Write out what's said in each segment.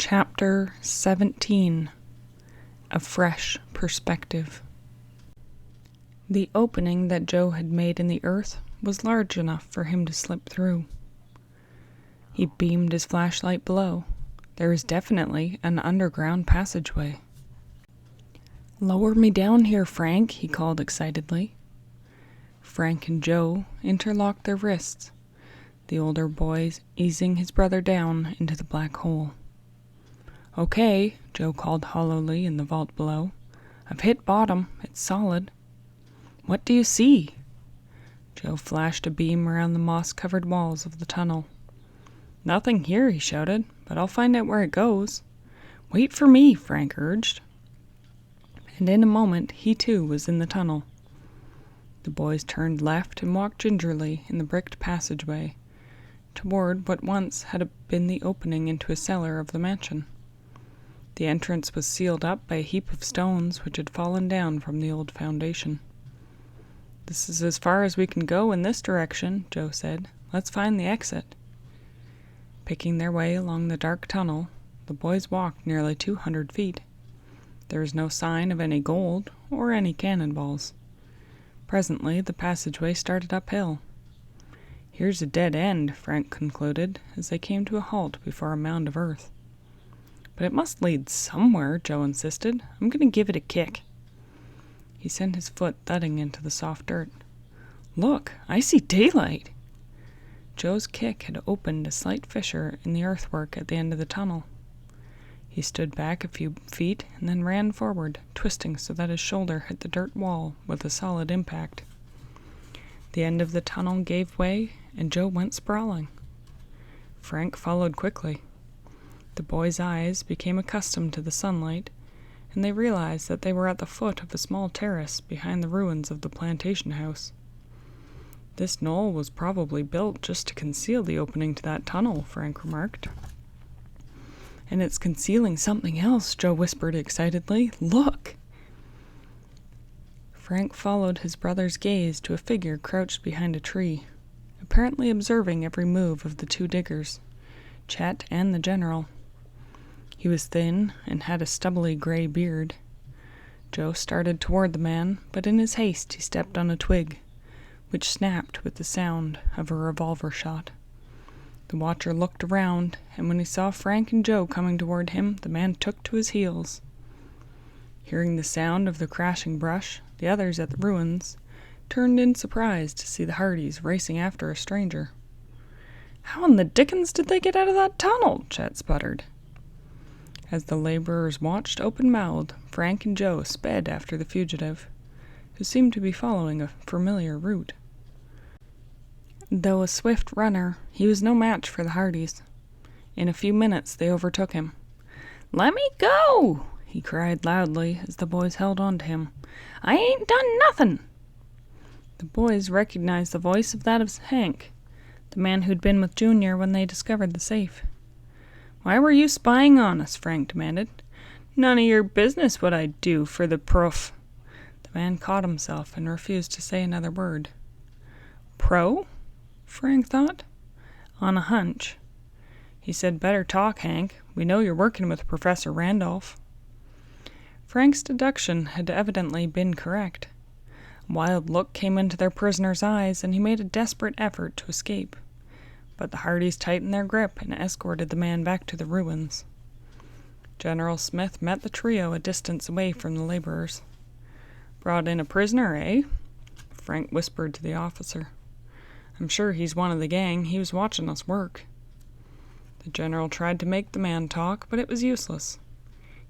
Chapter 17. A Fresh Perspective. The opening that Joe had made in the earth was large enough for him to slip through. He beamed his flashlight below. There was definitely an underground passageway. "Lower me down here, Frank," he called excitedly. Frank and Joe interlocked their wrists, the older boy easing his brother down into the black hole. "Okay," Joe called hollowly in the vault below. "I've hit bottom. It's solid." "What do you see?" Joe flashed a beam around the moss-covered walls of the tunnel. "Nothing here," he shouted, "but I'll find out where it goes." "Wait for me," Frank urged. And in a moment he too was in the tunnel. The boys turned left and walked gingerly in the bricked passageway toward what once had been the opening into a cellar of the mansion. The entrance was sealed up by a heap of stones which had fallen down from the old foundation. "This is as far as we can go in this direction," Joe said. "Let's find the exit." Picking their way along the dark tunnel, the boys walked nearly 200 feet. There was no sign of any gold or any cannonballs. Presently, the passageway started uphill. "Here's a dead end," Frank concluded, as they came to a halt before a mound of earth. "But it must lead somewhere," Joe insisted. "I'm going to give it a kick." He sent his foot thudding into the soft dirt. "Look, I see daylight!" Joe's kick had opened a slight fissure in the earthwork at the end of the tunnel. He stood back a few feet and then ran forward, twisting so that his shoulder hit the dirt wall with a solid impact. The end of the tunnel gave way, and Joe went sprawling. Frank followed quickly. The boys' eyes became accustomed to the sunlight, and they realized that they were at the foot of a small terrace behind the ruins of the plantation house. "This knoll was probably built just to conceal the opening to that tunnel," Frank remarked. "And it's concealing something else," Joe whispered excitedly. "Look!" Frank followed his brother's gaze to a figure crouched behind a tree, apparently observing every move of the two diggers, Chet and the general. He was thin and had a stubbly gray beard. Joe started toward the man, but in his haste he stepped on a twig, which snapped with the sound of a revolver shot. The watcher looked around, and when he saw Frank and Joe coming toward him, the man took to his heels. Hearing the sound of the crashing brush, the others at the ruins turned in surprise to see the Hardys racing after a stranger. "How in the dickens did they get out of that tunnel?" Chet sputtered. As the laborers watched open-mouthed, Frank and Joe sped after the fugitive, who seemed to be following a familiar route. Though a swift runner, he was no match for the Hardys. In a few minutes they overtook him. "Let me go!" he cried loudly as the boys held on to him. "I ain't done nothing!" The boys recognized the voice of that of Hank, the man who'd been with Junior when they discovered the safe. "Why were you spying on us?" Frank demanded. "None of your business what I'd do for the prof." The man caught himself and refused to say another word. "Pro?" Frank thought. "On a hunch." He said, "Better talk, Hank. We know you're working with Professor Randolph." Frank's deduction had evidently been correct. A wild look came into their prisoner's eyes, and he made a desperate effort to escape. But the Hardys tightened their grip and escorted the man back to the ruins. General Smith met the trio a distance away from the laborers. "Brought in a prisoner, eh?" Frank whispered to the officer. "I'm sure he's one of the gang. He was watching us work." The general tried to make the man talk, but it was useless.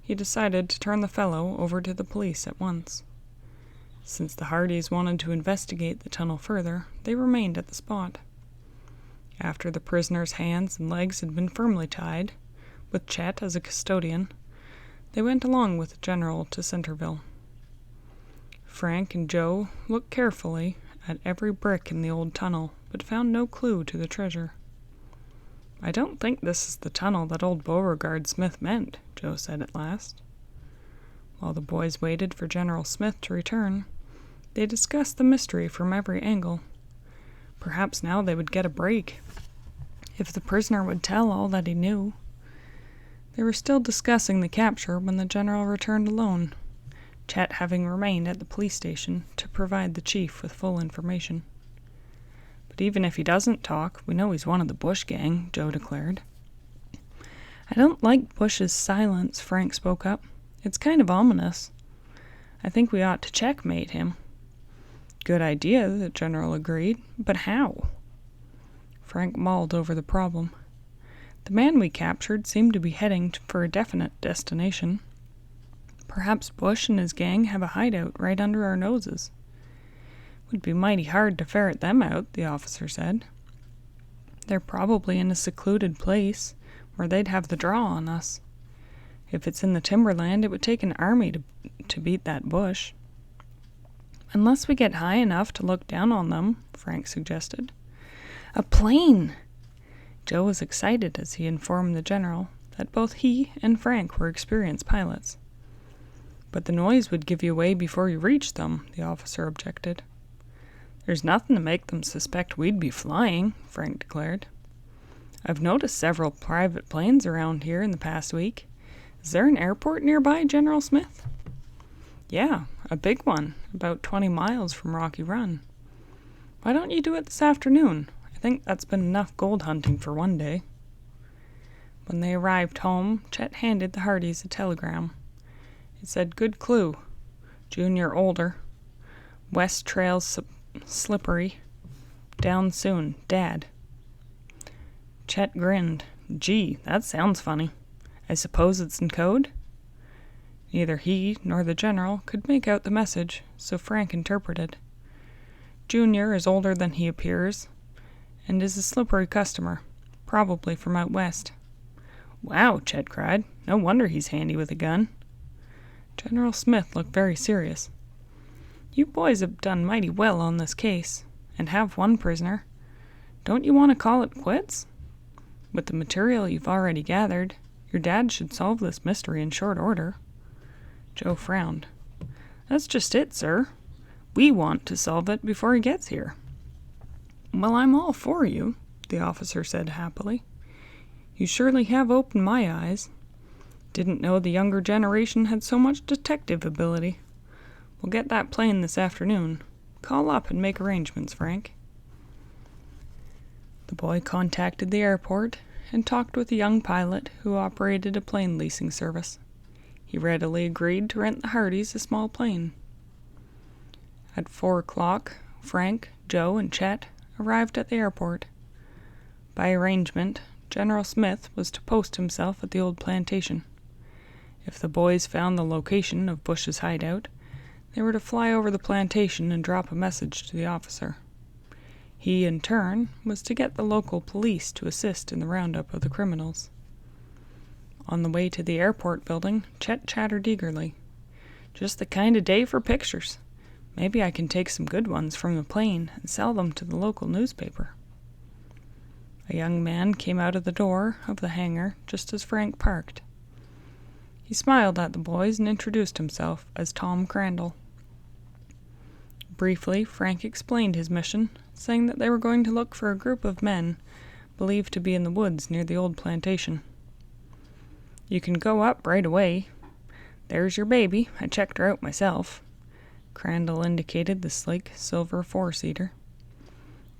He decided to turn the fellow over to the police at once. Since the Hardys wanted to investigate the tunnel further, they remained at the spot. After the prisoner's hands and legs had been firmly tied, with Chet as a custodian, they went along with the general to Centerville. Frank and Joe looked carefully at every brick in the old tunnel, but found no clue to the treasure. "I don't think this is the tunnel that old Beauregard Smith meant," Joe said at last. While the boys waited for General Smith to return, they discussed the mystery from every angle. Perhaps now they would get a break, if the prisoner would tell all that he knew. They were still discussing the capture when the general returned alone, Chet having remained at the police station to provide the chief with full information. "But even if he doesn't talk, we know he's one of the Bush gang," Joe declared. "I don't like Bush's silence," Frank spoke up. "It's kind of ominous. I think we ought to checkmate him." "Good idea," the general agreed. "But how?" Frank mulled over the problem. The man we captured seemed to be heading for a definite destination. Perhaps Bush and his gang have a hideout right under our noses. "Would be mighty hard to ferret them out," the officer said. "They're probably in a secluded place where they'd have the draw on us. If it's in the timberland, it would take an army to beat that Bush." "Unless we get high enough to look down on them," Frank suggested. "A plane!" Joe was excited as he informed the general that both he and Frank were experienced pilots. "But the noise would give you away before you reached them," the officer objected. "There's nothing to make them suspect we'd be flying," Frank declared. "I've noticed several private planes around here in the past week. Is there an airport nearby, General Smith?" "Yeah, a big one, about 20 miles from Rocky Run." "Why don't you do it this afternoon? I think that's been enough gold hunting for one day." When they arrived home, Chet handed the Hardys a telegram. It said, "Good clue. Junior older. West trails slippery. Down soon. Dad." Chet grinned. "Gee, that sounds funny. I suppose it's in code?" Neither he nor the general could make out the message, so Frank interpreted. "Junior is older than he appears, and is a slippery customer, probably from out west." "Wow," Chet cried. "No wonder he's handy with a gun." General Smith looked very serious. "You boys have done mighty well on this case, and have one prisoner. Don't you want to call it quits? With the material you've already gathered, your dad should solve this mystery in short order." Joe frowned. "That's just it, sir. We want to solve it before he gets here." "Well, I'm all for you," the officer said happily. "You surely have opened my eyes. Didn't know the younger generation had so much detective ability. We'll get that plane this afternoon. Call up and make arrangements, Frank." The boy contacted the airport and talked with a young pilot who operated a plane leasing service. He readily agreed to rent the Hardys a small plane. At 4 o'clock, Frank, Joe, and Chet arrived at the airport. By arrangement, General Smith was to post himself at the old plantation. If the boys found the location of Bush's hideout, they were to fly over the plantation and drop a message to the officer. He, in turn, was to get the local police to assist in the roundup of the criminals. On the way to the airport building, Chet chattered eagerly. "Just the kind of day for pictures. Maybe I can take some good ones from the plane and sell them to the local newspaper." A young man came out of the door of the hangar just as Frank parked. He smiled at the boys and introduced himself as Tom Crandall. Briefly, Frank explained his mission, saying that they were going to look for a group of men believed to be in the woods near the old plantation. "You can go up right away. There's your baby. I checked her out myself." Crandall indicated the sleek silver four-seater.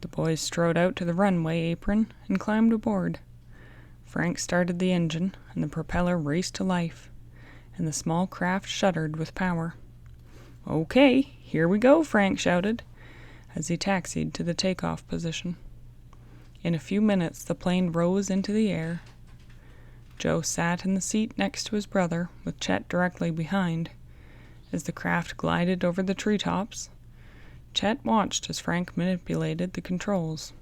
The boys strode out to the runway apron and climbed aboard. Frank started the engine, and the propeller raced to life, and the small craft shuddered with power. "Okay, here we go," Frank shouted, as he taxied to the takeoff position. In a few minutes the plane rose into the air. Joe sat in the seat next to his brother, with Chet directly behind. As the craft glided over the treetops, Chet watched as Frank manipulated the controls.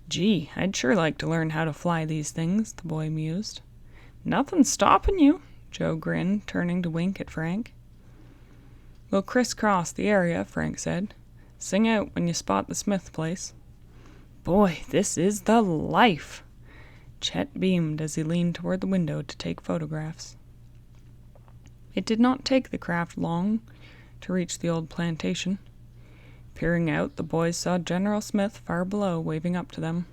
"Gee, I'd sure like to learn how to fly these things," the boy mused. "Nothing's stopping you," Joe grinned, turning to wink at Frank. "We'll crisscross the area," Frank said. "Sing out when you spot the Smith place." "Boy, this is the life!" Chet beamed as he leaned toward the window to take photographs. It did not take the craft long to reach the old plantation. Peering out, the boys saw General Smith far below, waving up to them.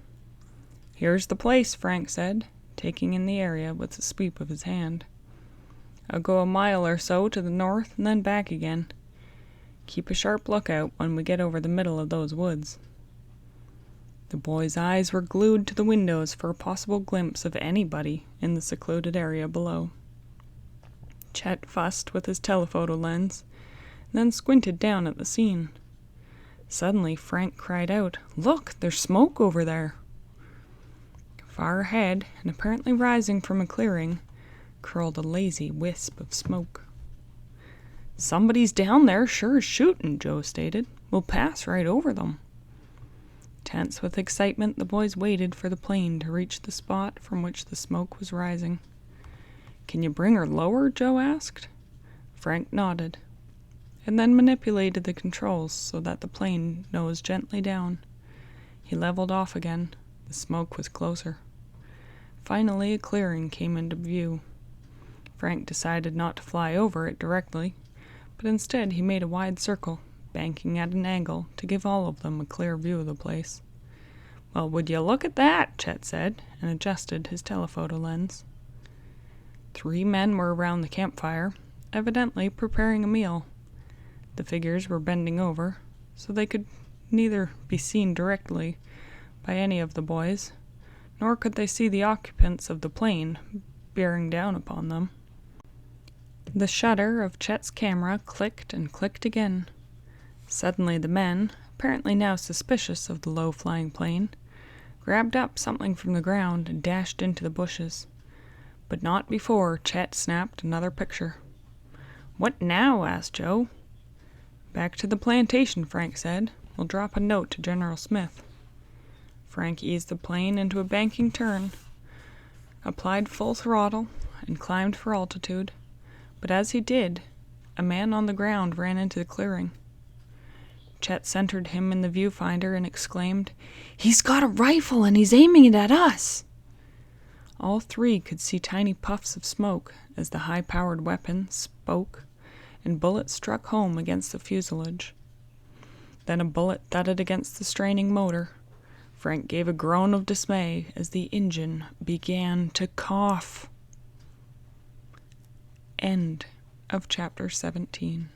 "Here's the place," Frank said. taking in the area with a sweep of his hand. "I'll go a mile or so to the north and then back again. Keep a sharp lookout when we get over the middle of those woods." The boy's eyes were glued to the windows for a possible glimpse of anybody in the secluded area below. Chet fussed with his telephoto lens, then squinted down at the scene. Suddenly Frank cried out, "Look, there's smoke over there!" Far ahead, and apparently rising from a clearing, curled a lazy wisp of smoke. "Somebody's down there, sure as shootin'," Joe stated. "We'll pass right over them." Tense with excitement, the boys waited for the plane to reach the spot from which the smoke was rising. "Can you bring her lower?" Joe asked. Frank nodded, and then manipulated the controls so that the plane nosed gently down. He leveled off again. The smoke was closer. Finally, a clearing came into view. Frank decided not to fly over it directly, but instead he made a wide circle, banking at an angle to give all of them a clear view of the place. "Well, would you look at that?" Chet said, and adjusted his telephoto lens. 3 men were around the campfire, evidently preparing a meal. The figures were bending over, so they could neither be seen directly by any of the boys, nor could they see the occupants of the plane bearing down upon them. The shutter of Chet's camera clicked and clicked again. Suddenly the men, apparently now suspicious of the low-flying plane, grabbed up something from the ground and dashed into the bushes. But not before Chet snapped another picture. "What now?" asked Joe. "Back to the plantation," Frank said. "We'll drop a note to General Smith." Frank eased the plane into a banking turn, applied full throttle, and climbed for altitude. But as he did, a man on the ground ran into the clearing. Chet centered him in the viewfinder and exclaimed, "He's got a rifle and he's aiming it at us!" All 3 could see tiny puffs of smoke as the high-powered weapon spoke and bullets struck home against the fuselage. Then a bullet thudded against the straining motor. Frank gave a groan of dismay as the engine began to cough. End of chapter 17.